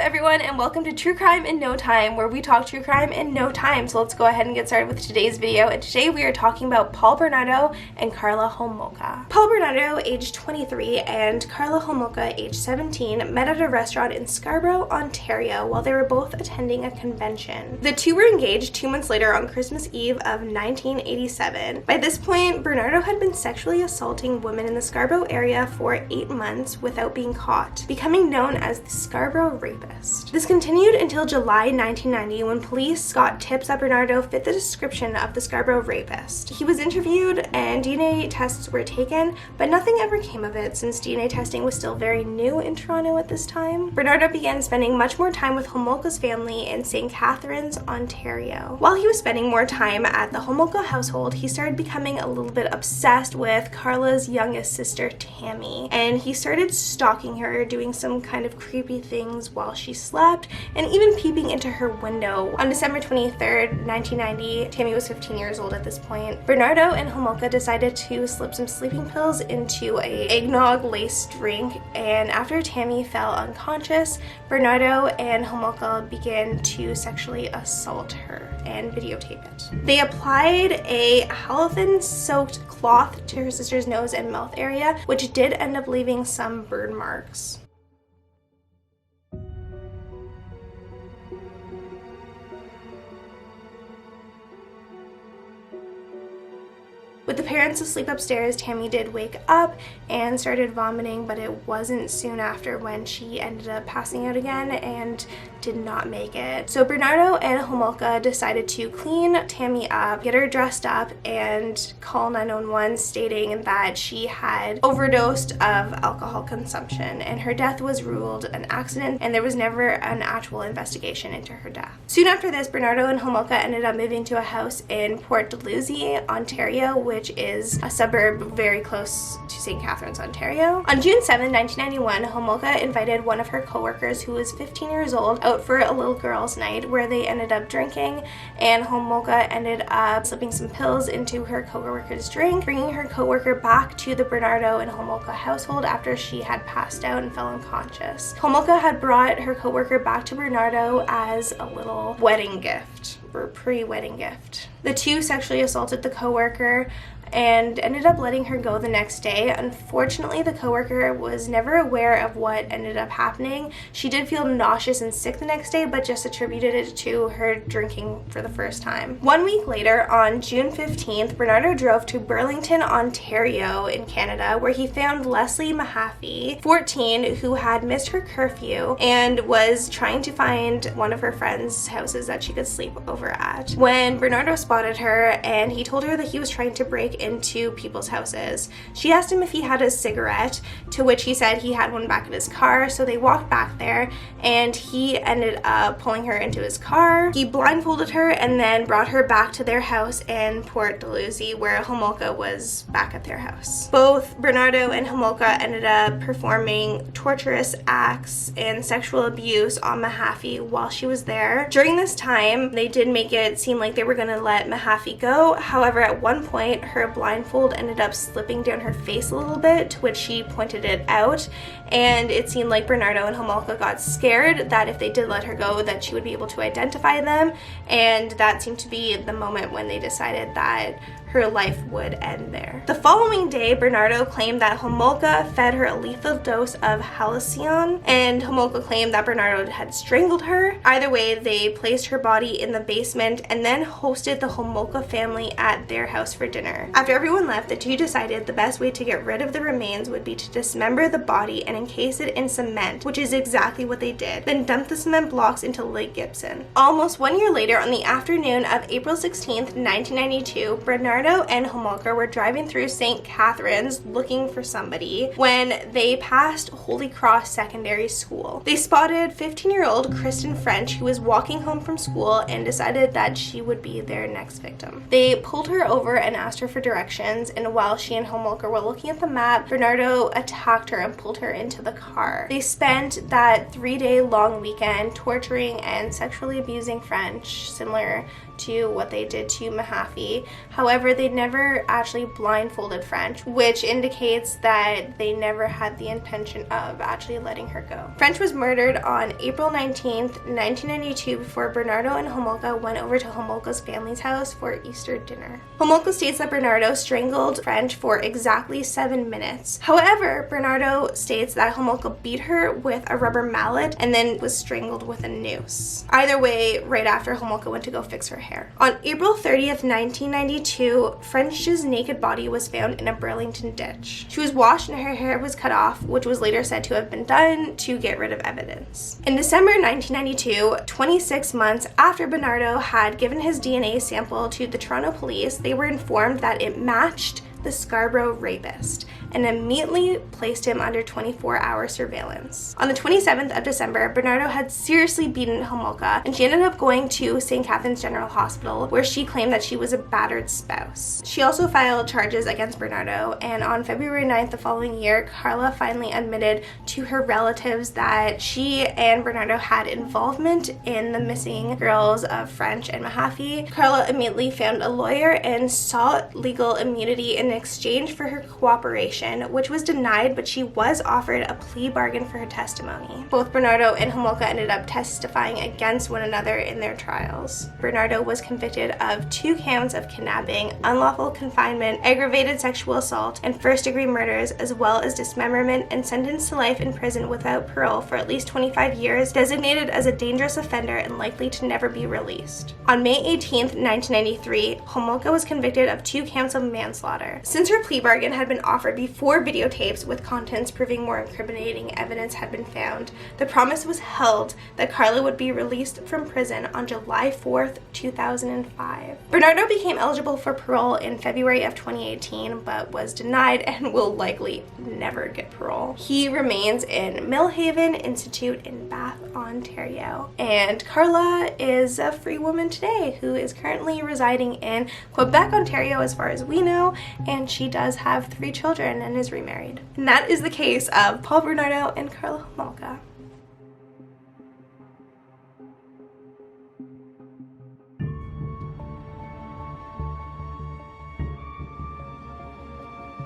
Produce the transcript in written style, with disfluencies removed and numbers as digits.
everyone, and welcome to True Crime in No Time, where we talk true crime in no time. So let's go ahead and get started with today's video. And today we are talking about Paul Bernardo and Karla Homolka. Paul Bernardo, age 23, and Karla Homolka, age 17, met at a restaurant in Scarborough, Ontario, while they were both attending a convention. The two were engaged 2 months later on Christmas Eve of 1987. By this point, Bernardo had been sexually assaulting women in the Scarborough area for 8 months without being caught, becoming known as the Scarborough Rapist. This continued until July 1990 when police got tips that Bernardo fit the description of the Scarborough Rapist. He was interviewed and DNA tests were taken, but nothing ever came of it since DNA testing was still very new in Toronto at this time. Bernardo began spending much more time with Homolka's family in St. Catharines, Ontario. While he was spending more time at the Homolka household, he started becoming a little bit obsessed with Karla's youngest sister, Tammy, and he started stalking her, doing some kind of creepy things while she slept, and even peeping into her window. On December 23rd, 1990, Tammy was 15 years old at this point, Bernardo and Homolka decided to slip some sleeping pills into a eggnog-laced drink, and after Tammy fell unconscious, Bernardo and Homolka began to sexually assault her and videotape it. They applied a halogen-soaked cloth to her sister's nose and mouth area, which did end up leaving some burn marks. With the parents asleep upstairs, Tammy did wake up and started vomiting, but it wasn't soon after when she ended up passing out again and did not make it. So Bernardo and Homolka decided to clean Tammy up, get her dressed up, and call 911 stating that she had overdosed of alcohol consumption, and her death was ruled an accident and there was never an actual investigation into her death. Soon after this, Bernardo and Homolka ended up moving to a house in Port Dalhousie, Ontario, which is a suburb very close to St. Catharines, Ontario. On June 7, 1991, Homolka invited one of her coworkers, who was 15 years old, out for a little girls' night where they ended up drinking, and Homolka ended up slipping some pills into her coworker's drink, bringing her coworker back to the Bernardo and Homolka household after she had passed out and fell unconscious. Homolka had brought her coworker back to Bernardo as a little wedding gift, or pre-wedding gift. The two sexually assaulted the coworker and ended up letting her go the next day. Unfortunately, the coworker was never aware of what ended up happening. She did feel nauseous and sick the next day, but just attributed it to her drinking for the first time. 1 week later, on June 15th, Bernardo drove to Burlington, Ontario in Canada, where he found Leslie Mahaffey, 14, who had missed her curfew and was trying to find one of her friends' houses that she could sleep over at. When Bernardo spotted her, and he told her that he was trying to break into people's houses. She asked him if he had a cigarette, to which he said he had one back in his car, so they walked back there, and he ended up pulling her into his car. He blindfolded her and then brought her back to their house in Port Dalhousie, where Homolka was back at their house. Both Bernardo and Homolka ended up performing torturous acts and sexual abuse on Mahaffey while she was there. During this time, they did make it seem like they were going to let Mahaffey go. However, at one point, her blindfold ended up slipping down her face a little bit, to which she pointed it out, and it seemed like Bernardo and Homolka got scared that if they did let her go, that she would be able to identify them, and that seemed to be the moment when they decided that her life would end there. The following day, Bernardo claimed that Homolka fed her a lethal dose of hallucinon, and Homolka claimed that Bernardo had strangled her. Either way, they placed her body in the basement and then hosted the Homolka family at their house for dinner. After everyone left, the two decided the best way to get rid of the remains would be to dismember the body and encase it in cement, which is exactly what they did, then dump the cement blocks into Lake Gibson. Almost 1 year later, on the afternoon of April 16th, 1992, Bernardo and Homolka were driving through St. Catharines looking for somebody when they passed Holy Cross Secondary School. They spotted 15-year-old Kristen French, who was walking home from school, and decided that she would be their next victim. They pulled her over and asked her for directions, and while she and Homolka were looking at the map, Bernardo attacked her and pulled her into into the car. They spent that 3-day long weekend torturing and sexually abusing French, similar to what they did to Mahaffey. However, they never actually blindfolded French, which indicates that they never had the intention of actually letting her go. French was murdered on April 19th, 1992 before Bernardo and Homolka went over to Homolka's family's house for Easter dinner. Homolka states that Bernardo strangled French for exactly 7 minutes. However, Bernardo states that Homolka beat her with a rubber mallet and then was strangled with a noose. Either way, right after Homolka went to go fix her hair. On April 30th, 1992, French's naked body was found in a Burlington ditch. She was washed and her hair was cut off, which was later said to have been done to get rid of evidence. In December 1992, 26 months after Bernardo had given his DNA sample to the Toronto police, they were informed that it matched the Scarborough rapist and immediately placed him under 24-hour surveillance. On the 27th of December, Bernardo had seriously beaten Homolka, and she ended up going to St. Catharines General Hospital, where she claimed that she was a battered spouse. She also filed charges against Bernardo, and on February 9th the following year, Karla finally admitted to her relatives that she and Bernardo had involvement in the missing girls of French and Mahaffey. Karla immediately found a lawyer and sought legal immunity in exchange for her cooperation, which was denied, but she was offered a plea bargain for her testimony. Both Bernardo and Homolka ended up testifying against one another in their trials. Bernardo was convicted of 2 counts of kidnapping, unlawful confinement, aggravated sexual assault, and first-degree murders, as well as dismemberment, and sentenced to life in prison without parole for at least 25 years, designated as a dangerous offender and likely to never be released. On May 18th, 1993, Homolka was convicted of 2 counts of manslaughter. Since her plea bargain had been offered before videotapes with contents proving more incriminating evidence had been found, the promise was held that Karla would be released from prison on July 4th, 2005. Bernardo became eligible for parole in February of 2018, but was denied and will likely never get parole. He remains in Millhaven Institute in Bath, Ontario. And Karla is a free woman today who is currently residing in Quebec, Ontario, as far as we know, and she does have 3 children and is remarried. And that is the case of Paul Bernardo and Karla Homolka.